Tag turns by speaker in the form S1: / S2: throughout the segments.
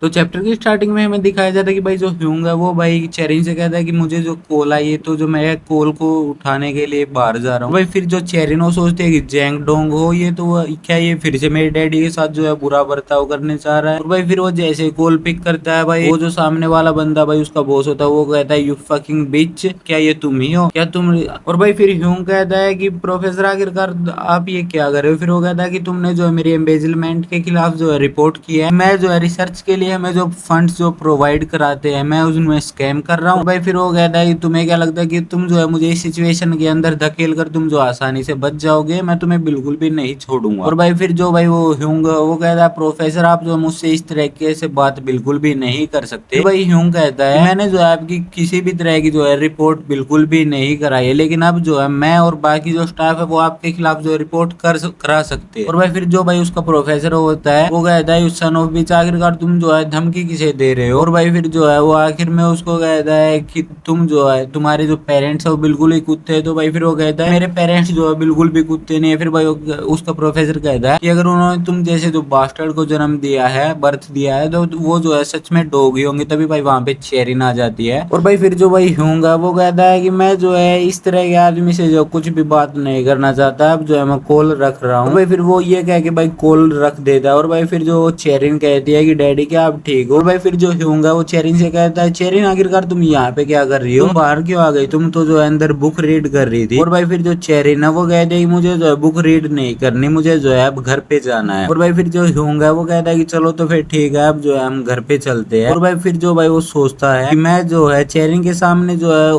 S1: तो चैप्टर की स्टार्टिंग में हमें दिखाया जाता है कि भाई जो ह्यूंग है वो भाई चेरिन से कहता है कि मुझे जो कॉल आई है तो जो मैं कॉल को उठाने के लिए बाहर जा रहा हूँ। भाई फिर जो चेरिन वो सोचते है कि जैंग डोंग हो ये तो क्या ये फिर से मेरे डैडी के साथ जो है बुरा बर्ताव करने चाह रहा है। और भाई फिर वो जैसे कॉल पिक करता है भाई वो जो सामने वाला बंदा भाई उसका बॉस होता है वो कहता है यू फकिंग बिच, क्या ये तुम ही हो क्या तुम। और भाई फिर ह्यूंग कहता है कि प्रोफेसर आखिरकार आप ये क्या कर रहे हो। फिर वो कहता है कि तुमने जो है मेरी एम्बेजलमेंट के खिलाफ जो है रिपोर्ट किया है, मैं जो है रिसर्च के लिए हमें जो फंड्स जो प्रोवाइड कराते हैं मैं उसमें स्कैम कर रहा हूँ। भाई फिर वो कहता है कि तुम्हें क्या लगता है कि तुम जो है मुझे इस सिचुएशन के अंदर धकेल कर तुम जो आसानी से बच जाओगे, मैं तुम्हें बिल्कुल भी नहीं छोड़ूंगा। और भाई फिर जो भाई वो ह्यूंग वो कहता है प्रोफेसर आप जो मुझसे इस तरीके से बात बिल्कुल भी नहीं कर सकते। भाई ह्यूंग कहता है मैंने जो है आपकी किसी भी तरह की जो है रिपोर्ट बिल्कुल भी नहीं कराई है, लेकिन अब जो है मैं और बाकी जो स्टाफ है वो आपके खिलाफ जो रिपोर्ट करा सकते हैं। और भाई फिर जो भाई उसका प्रोफेसर होता है वो कहता है सन ऑफ बिच आखिरकार तुम जो है धमकी किसे दे रहे हो। और भाई फिर जो है वो आखिर में उसको कहता है कि तुम जो है तुम्हारे जो पेरेंट्स है वो बिल्कुल ही कुत्ते हैं। तो भाई फिर वो कहता है मेरे पेरेंट्स जो है बिल्कुल भी कुत्ते नहीं है। फिर भाई उसका प्रोफेसर कहता है कि अगर उन्होंने तुम जैसे जो बास्टर्ड को जन्म दिया है, बर्थ दिया है, तो वो जो है सच में डॉग ही होंगे। तभी भाई वहां पे चेरिन आ जाती है। और भाई फिर जो भाई होगा वो कहता है कि मैं जो है इस तरह के आदमी से जो कुछ भी बात नहीं करना चाहता, अब जो है मैं कॉल रख रहा हूँ। भाई फिर वो ये कह के भाई कॉल रख देता है। और भाई फिर जो चेरिन कहती है कि डैडी क्या आप ठीक हो। और भाई फिर जो होगा वो चेरिन से कहता है चेरिन आखिरकार तुम यहाँ पे क्या कर रही हो, तुम बाहर क्यों आ गई, तुम तो जो है अंदर बुक रीड कर रही थी। और भाई फिर जो चेरिन है वो कहती है कि मुझे जो है बुक रीड नहीं करनी, मुझे जो है अब घर पे जाना है। और भाई फिर जो होगा वो कहता है कि चलो तो फिर ठीक है अब जो है हम घर पे चलते हैं। और भाई फिर जो भाई वो सोचता है कि मैं जो है चेरिन के सामने जो है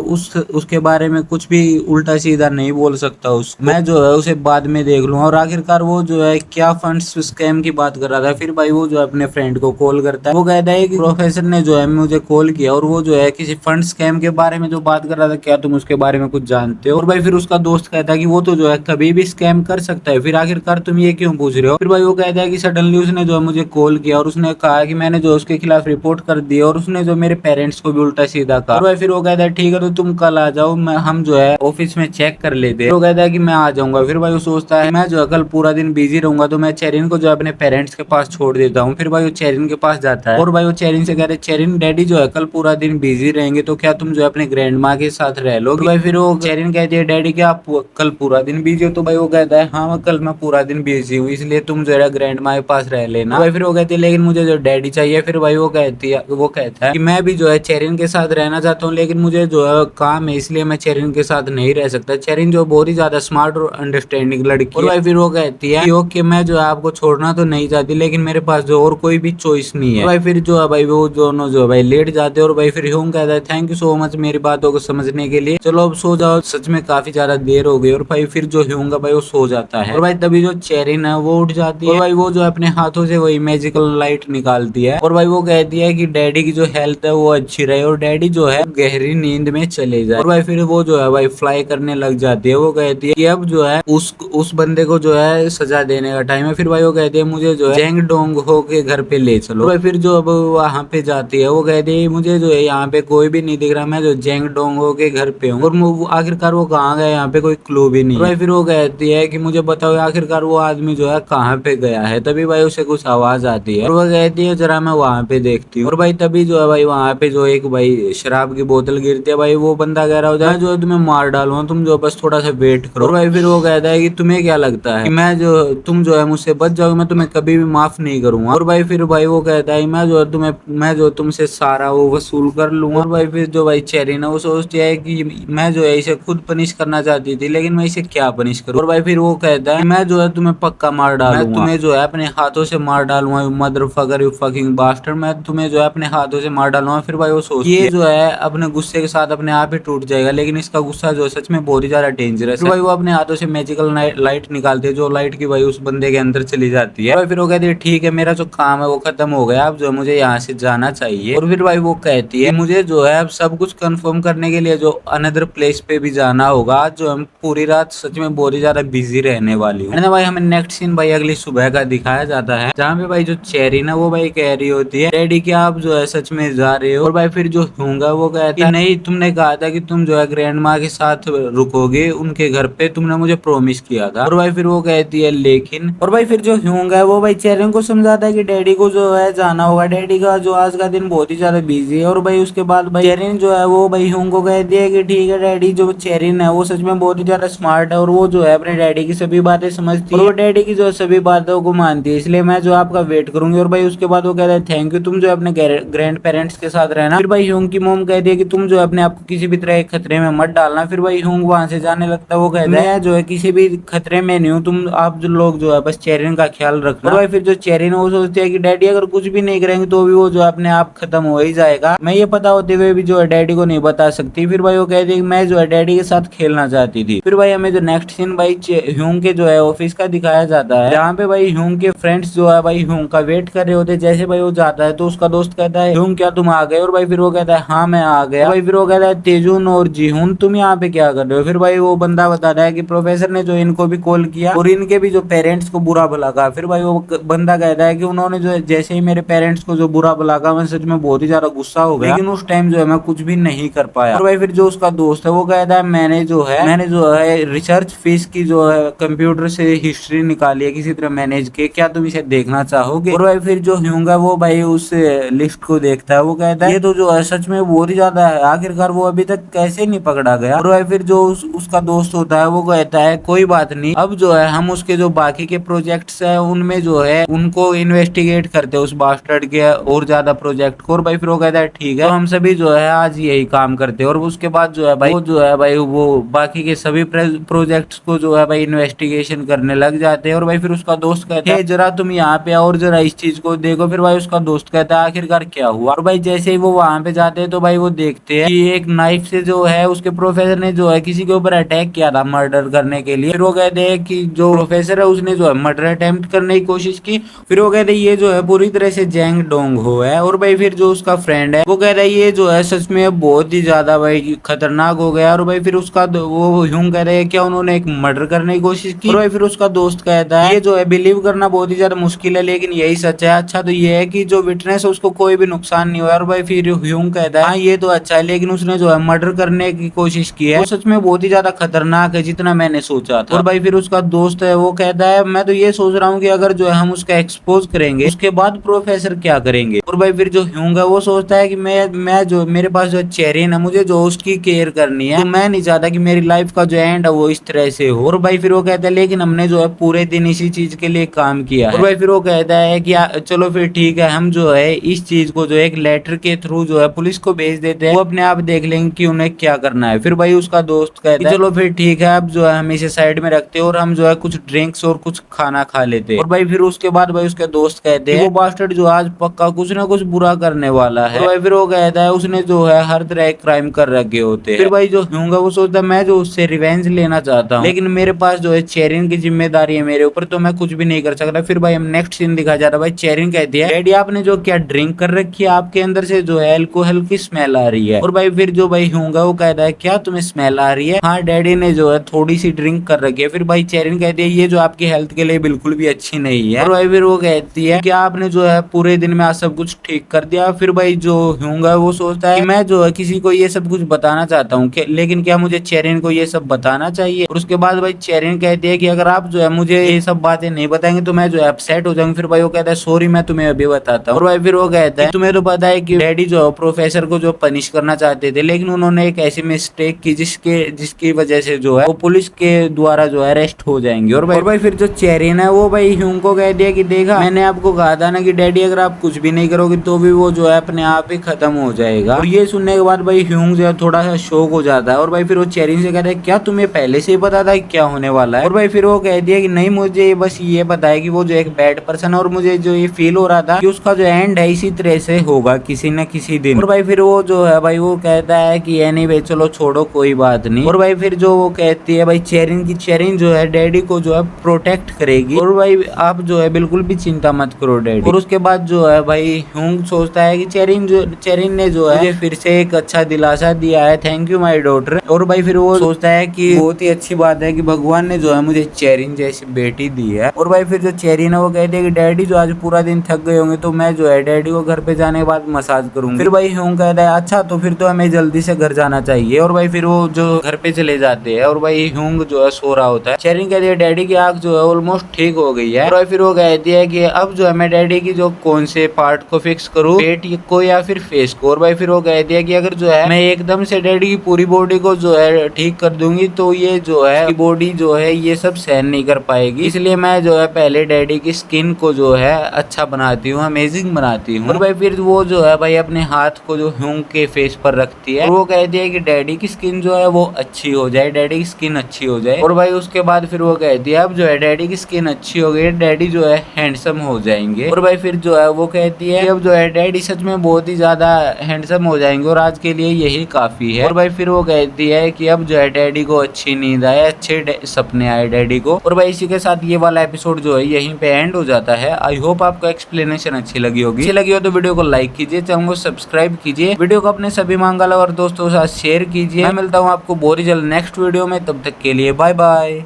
S1: उसके बारे में कुछ भी उल्टा सीधा नहीं बोल सकता, मैं जो है उसे बाद में देख लूंगा। और आखिरकार वो जो है क्या फंड्स स्कैम की बात कर रहा था। फिर भाई वो जो है अपने फ्रेंड को कॉल करता है, वो कहता है कि प्रोफेसर ने जो है मुझे कॉल किया और वो जो है किसी फंड स्कैम के बारे में जो बात कर रहा था, क्या तुम उसके बारे में कुछ जानते हो। और भाई फिर उसका दोस्त कहता है कि वो तो जो है कभी भी स्कैम कर सकता है, फिर आखिरकार तुम ये क्यों पूछ रहे हो। फिर भाई वो कहता है कि सडनली उसने जो है मुझे कॉल किया और उसने कहा कि मैंने जो उसके खिलाफ रिपोर्ट कर दी और उसने जो मेरे पेरेंट्स को भी उल्टा सीधा कहा। और भाई फिर वो कहता है ठीक है तो तुम कल आ जाओ, हम जो है ऑफिस में चेक कर लेते हैं। तो कहता है कि मैं आ जाऊंगा। फिर भाई वो सोचता है मैं जो है कल पूरा दिन बिजी रहूंगा तो मैं चेरिन को जो है अपने पेरेंट्स के पास छोड़ देता हूँ। फिर भाई वो चेरिन के पास जाता है और भाई वो चेरिन से कह रहे चेरिन डैडी जो है कल पूरा दिन बिजी रहेंगे तो क्या तुम जो है अपने ग्रैंड माँ के साथ रह लो। भाई फिर वो चेरिन कहती है डैडी क्या आप कल पूरा दिन बिजी हो। तो भाई वो कहता है हाँ कल मैं पूरा दिन बिजी हूँ इसलिए तुम जो है ग्रैंड माँ के पास रह लेना। भाई फिर वो कहती है लेकिन मुझे जो डैडी चाहिए। फिर भाई वो कहता है कि मैं भी जो है चेरिन के साथ रहना चाहता हूँ लेकिन मुझे जो है काम है इसलिए मैं चेरिन के साथ नहीं रह सकता। चेरिन जो बहुत ही ज्यादा स्मार्ट और अंडरस्टैंडिंग लड़की है। और भाई फिर वो कहती है कि ओके मैं जो है आपको छोड़ना तो नहीं चाहती लेकिन मेरे पास जो और कोई भी चॉइस नहीं है। भाई फिर जो है भाई वो दोनों जो है भाई लेट जाते हैं। और भाई फिर ह्यूम कहता है थैंक यू सो मच मेरी बातों को समझने के लिए, चलो अब सो जाओ, सच में काफी ज्यादा देर हो गई। और भाई फिर जो ह्यूम भाई वो सो जाता है। और भाई तभी जो चेरिन है वो उठ जाती है और भाई वो जो अपने हाथों से वही मैजिकल लाइट निकालती है और भाई वो कहती है कि डैडी की जो हेल्थ है वो अच्छी रहे और डैडी जो है गहरी नींद में चले जाए। और भाई फिर वो जो है भाई फ्लाई करने लग जाती है। वो कहती है कि अब जो है उस बंदे को जो है सजा देने का टाइम है। फिर भाई वो कहती है मुझे जो है जेंग डोंग हो के घर पे ले चलो। भाई फिर जो अब वहां पे जाती है वो कहती है मुझे जो है यहाँ पे कोई भी नहीं दिख रहा, मैं जो जेंग डोंग हो के घर पे हूँ। और आखिरकार वो कहाँ गया, यहाँ पे कोई क्लू भी नहीं है। भाई फिर वो कहती है कि मुझे बताओ आखिरकार वो आदमी जो है कहाँ पे गया है। तभी भाई उसे कुछ आवाज आती है और वो कहती है जरा मैं वहां पे देखती हूँ। और भाई तभी जो है भाई वहां पे जो एक भाई शराब की बोतल गिरती है। भाई वो बंदा कह रहा होता है जो है तुम्हें मार डालूंगा, तुम जो बस थोड़ा सा वेट करो। और भाई फिर वो कहता है कि तुम्हें क्या लगता है कि मैं जो तुम जो है मुझसे बच जाओगे, मैं तुम्हें कभी भी माफ नहीं करूंगा। और भाई फिर भाई वो कहता है मैं जो है मैं जो तुमसे सारा वो वसूल कर लूंगा। और भाई फिर जो भाई चेरिन है वो सोचती है कि मैं जो है इसे खुद पनिश करना चाहती थी लेकिन मैं इसे क्या पनिश करूँ। और भाई फिर वो कहता है मैं जो है तुम्हें पक्का मार डालूंगा, मैं तुम्हें जो है अपने हाथों से मार डालूंगा, you motherfucker you fucking bastard, मैं तुम्हें जो है अपने हाथों से मार डालूंगा। फिर भाई वो सोचती है ये जो है अपने गुस्से के साथ अपने आप ही टूट जाएगा लेकिन इसका गुस्सा जो है सच में बहुत ही ज्यादा डेंजरस है। भाई वो अपने हाथों से मैजिकल लाइट निकालती है जो लाइट की भाई उस बंदे के अंदर चली जाती है। भाई फिर वो कहती है ठीक है मेरा जो काम है वो खत्म हो गया, अब जो है मुझे यहाँ से जाना चाहिए। और फिर भाई वो कहती है मुझे जो है अब सब कुछ कंफर्म करने के लिए जो अनदर प्लेस पे भी जाना होगा, आज जो हम पूरी रात सच में बहुत ही ज्यादा बिजी रहने वाली हूँ। भाई हमें नेक्स्ट सीन भाई अगली सुबह का दिखाया जाता है जहाँ पे भाई जो चेरी ना वो भाई कह रही होती है डैडी क्या आप जो है सच में जा रहे हो। और भाई फिर जो होगा वो कहता है नहीं तुमने कहा था कि तुम जो है ग्रैंड माँ के साथ रुकोगे उनके घर पे, तुमने मुझे प्रॉमिस किया था। और भाई फिर वो कहती है लेकिन। और भाई फिर जो होगा वो भाई चेरिन को समझाता है कि डैडी को जो है आना होगा डैडी का, जो आज का दिन बहुत ही ज्यादा बिजी है। और भाई उसके बाद भाई चेरिन जो है वो भाई ह्यूंग को कहती है कि ठीक है डैडी, जो चेरिन है वो सच में बहुत ही ज्यादा स्मार्ट है और वो जो है अपने डैडी की सभी बातें समझती है और वो डैडी की जो सभी बातों को मानती है, इसलिए मैं जो आपका वेट करूंगी। और भाई उसके बाद वो कहता है थैंक यू, तुम जो अपने ग्रैंड पेरेंट्स के साथ रहना। फिर भाई ह्यूंग की मोम कहती है कि तुम जो अपने आप को किसी भी तरह के खतरे में मत डालना। फिर भाई ह्यूंग वहां से जाने लगता है। वो कहता है मैं जो है किसी भी खतरे में नहीं हूँ, तुम आप जो लोग जो है बस चेरिन का ख्याल रखना। और भाई फिर जो चेरिन वो सोचती है कि डैडी अगर कुछ भी नहीं करेंगे तो भी वो जो अपने आप खत्म हो ही जाएगा। मैं ये पता होते हुए भी जो है डैडी को नहीं बता सकती। फिर भाई वो कहती है कि मैं जो है डैडी के साथ खेलना चाहती थी। फिर भाई हमें जो नेक्स्ट सीन भाई ह्यूंग के जो है ऑफिस का दिखाया जाता है, जहाँ पे भाई ह्यूंग के फ्रेंड्स जो है भाई ह्यूंग का वेट कर रहे होते। जैसे भाई वो जाता है तो उसका दोस्त कहता है ह्यूंग क्या तुम आ गए? और भाई फिर वो कहता है हाँ मैं आ गया। भाई फिर वो कहता है तेजुन और जीहुन तुम यहाँ पे क्या कर रहे हो? फिर भाई वो बंदा बताता है कि प्रोफेसर ने जो इनको भी कॉल किया और इनके भी जो पेरेंट्स को बुरा भला कहा। फिर भाई वो बंदा कहता है कि उन्होंने जो जैसे ही मेरे पेरेंट्स को जो बुरा भला कहा, मैं सच में बहुत ही ज्यादा गुस्सा हो गया, लेकिन उस टाइम जो है मैं कुछ भी नहीं कर पाया। और भाई फिर जो उसका दोस्त है वो कहता है मैंने जो है रिसर्च फीस की जो है कंप्यूटर से हिस्ट्री निकाली है किसी तरह मैनेज के, क्या तुम इसे देखना चाहोगे? और भाई फिर जो ह्यूंग है वो भाई उस लिस्ट को देखता है। वो कहता है ये तो जो है सच में बहुत ही ज्यादा है, आखिरकार वो अभी तक कैसे नहीं पकड़ा गया? और भाई फिर जो उसका दोस्त होता है वो कहता है कोई बात नहीं, अब जो है हम उसके जो बाकी के प्रोजेक्ट्स है उनमें जो है उनको इन्वेस्टिगेट करते हैं, उस बास्टर्ड के और ज्यादा प्रोजेक्ट को। और भाई फिर वो कहता है ठीक है, तो हम सभी जो है आज यही काम करते हैं। और उसके बाद जो है भाई वो बाकी के सभी प्रोजेक्ट्स को जो है भाई इन्वेस्टिगेशन करने लग जाते हैं। और भाई फिर उसका दोस्त कहता है जरा तुम यहाँ पे आओ और जरा इस चीज को देखो। फिर भाई उसका दोस्त कहता है आखिरकार क्या हुआ? और भाई जैसे ही वो वहां पे जाते हैं तो भाई वो देखते हैं कि एक नाइफ से जो है उसके प्रोफेसर ने जो है किसी के ऊपर अटैक किया था मर्डर करने के लिए। फिर वो कहते हैं कि जो प्रोफेसर है उसने जो है मर्डर अटेम्प्ट करने की कोशिश की। फिर वो कहते हैं ये जो है पूरी तरह से जैंग डोंग हो है। और भाई फिर जो उसका फ्रेंड है वो कह रहा है ये जो है सच में बहुत ही ज्यादा भाई खतरनाक हो गया। और भाई फिर उसका वो ह्यूंग कह रहे हैं क्या उन्होंने एक मर्डर करने की कोशिश की? और भाई फिर उसका दोस्त कहता है ये जो है बिलीव करना बहुत ही ज्यादा मुश्किल है लेकिन यही सच है। अच्छा तो ये है कि जो विटनेस है उसको कोई भी नुकसान नहीं हुआ। और भाई फिर ह्यूंग कहता है हाँ ये तो अच्छा है, लेकिन उसने जो है मर्डर करने की कोशिश की है, वो सच में बहुत ही ज्यादा खतरनाक है जितना मैंने सोचा था। और भाई फिर उसका दोस्त है वो कहता है मैं तो ये सोच रहा हूँ कि अगर जो है हम उसका एक्सपोज करेंगे उसके बाद प्रोफेसर क्या करेंगे? और भाई फिर जो ह्यूंग है वो सोचता है कि मैं जो मेरे पास जो चेरिन है मुझे जो उसकी केयर करनी है, तो मैं नहीं चाहता कि मेरी लाइफ का जो एंड है वो इस तरह से हो। और भाई फिर वो कहता है लेकिन हमने जो है पूरे दिन इसी चीज के लिए काम किया है। और भाई फिर वो कहता है कि चलो फिर ठीक है, हम जो है इस चीज को जो एक लेटर के थ्रू जो है पुलिस को भेज देते हैं, वो अपने आप देख लेंगे कि उन्हें क्या करना है। फिर भाई उसका दोस्त कहता है चलो फिर ठीक है, अब जो है हम इसे साइड में रखते हैं और हम जो है कुछ ड्रिंक्स और कुछ खाना खा लेते हैं। और भाई फिर उसके बाद भाई उसके दोस्त कहते हैं वो बास्टर्ड जो आज पक्का कुछ ना कुछ बुरा करने वाला है। और भाई फिर वो कहता है उसने जो है हर तरह के क्राइम कर रखे होते हैं। फिर भाई जो ह्यूंग है वो सोचता है मैं जो उससे रिवेंज लेना चाहता हूँ, लेकिन मेरे पास जो है चेरिन की जिम्मेदारी है मेरे ऊपर, तो मैं कुछ भी नहीं कर सकता। फिर भाई हम नेक्स्ट सीन दिखा जा रहा है, भाई चेरिन कहती है डैडी आपने जो क्या ड्रिंक कर रखी है, आपके अंदर से जो है अल्कोहल की स्मेल आ रही है। और भाई फिर जो भाई ह्यूंग है वो कहता है क्या तुम्हें स्मेल आ रही है? हाँ डैडी ने जो है थोड़ी सी ड्रिंक कर रखी है। फिर भाई चेरिन कहती है ये जो आपकी हेल्थ के लिए बिल्कुल भी अच्छी नहीं है। और भाई फिर वो कहती है क्या आपने जो है पूरे दिन में आज सब कुछ ठीक कर दिया? फिर भाई जो ह्यूंग है वो सोचता है कि मैं जो है किसी को ये सब कुछ बताना चाहता हूँ, लेकिन क्या मुझे चेरिन को ये सब बताना चाहिए? और उसके बाद भाई चेरिन कहती है कि अगर आप जो है मुझे ये सब बातें नहीं बताएंगे तो मैं जो है अपसेट हो जाऊंगी। फिर भाई वो कहता है सॉरी मैं तुम्हें अभी बताता हूँ। और भाई फिर वो कहता है तुम्हें तो पता है कि डैडी जो है प्रोफेसर को जो पनिश करना चाहते थे, लेकिन उन्होंने एक ऐसी मिस्टेक की जिसकी वजह से जो है वो पुलिस के द्वारा जो है अरेस्ट हो जाएंगे। और भाई फिर जो चेरिन है वो भाई ह्यूंग को कह दिया कि देखा मैंने आपको कहा था ना कि डैडी अगर आप कुछ भी नहीं करोगे तो भी वो जो है अपने आप ही खत्म हो जाएगा। और ये सुनने के बाद भाई ह्यूंग जो है थोड़ा सा शॉक हो जाता है। और भाई फिर वो चेरिन से कहता है क्या तुम्हें पहले से ही पता था क्या होने वाला है? और भाई फिर वो कहती है कि नहीं मुझे बस ये पता है कि वो जो एक बैड पर्सन है और मुझे जो ये फील हो रहा था कि उसका जो एंड है इसी तरह से होगा किसी न किसी दिन। और भाई फिर वो जो है भाई वो कहता है कि एनीवे चलो छोड़ो कोई बात नहीं। और भाई फिर जो वो कहती है भाई चेरिन जो है डैडी को जो है प्रोटेक्ट करेगी और भाई आप जो है बिल्कुल भी चिंता मत करो डैडी। और उसके बाद जो है भाई ह्यूंग सोचता है कि चेरिन ने जो है मुझे फिर से एक अच्छा दिलासा दिया है, थैंक यू माय डॉटर। और भाई फिर वो सोचता है कि बहुत ही अच्छी बात है कि भगवान ने जो है मुझे चेरिन जैसी बेटी दी है। और भाई फिर जो चेरिन है वो कहती है कि डैडी जो आज पूरा दिन थक गए होंगे तो मैं जो है डैडी को घर पे जाने के बाद मसाज करूंगी। फिर भाई ह्यूंग कहता है अच्छा तो फिर तो हमें जल्दी से घर जाना चाहिए। और भाई फिर वो जो घर पे चले जाते हैं और भाई ह्यूंग जो है सो रहा होता है। चेरिन कहती है डैडी की आंख जो है ऑलमोस्ट ठीक हो गई है। और भाई फिर वो कहती है कि अब जो है मैं डैडी की जो कौन से पार्ट को फिक्स करूँ, पेट को या फिर फेस को। और भाई फिर वो कह दिया कि अगर जो है मैं एकदम से डैडी की पूरी बॉडी को जो है ठीक कर दूंगी तो ये जो है बॉडी जो है ये सब सहन नहीं कर पाएगी, इसलिए मैं जो है पहले डैडी की स्किन को जो है अच्छा बनाती हूँ, अमेजिंग बनाती हूँ। और भाई फिर वो जो है भाई अपने हाथ को जो ह्यूंग के फेस पर रखती है और वो कहती है कि डैडी की स्किन जो है वो अच्छी हो जाए, डैडी की स्किन अच्छी हो जाए। और भाई उसके बाद फिर वो कहती है अब जो है डैडी की स्किन अच्छी हो गई, डैडी जो है हैंडसम हो जाएंगे। और भाई फिर जो है वो कहती है कि अब जो है डैडी सच में बहुत ही ज्यादा हैंडसम हो जाएंगे और आज के लिए यही काफी है। और भाई फिर वो कहती है कि अब जो है डैडी को अच्छी नींद आए, अच्छे सपने आए डैडी को। और भाई इसी के साथ ये वाला एपिसोड जो है यहीं पे एंड हो जाता है। आई होप आपको एक्सप्लेनेशन अच्छी लगी होगी। अच्छी लगी हो तो वीडियो को लाइक कीजिए, चैनल को सब्सक्राइब कीजिए, वीडियो को अपने सभी मंगल और दोस्तों के साथ शेयर कीजिए। मैं मिलता हूँ आपको बहुत ही जल्द नेक्स्ट वीडियो में, तब तक के लिए बाय बाय।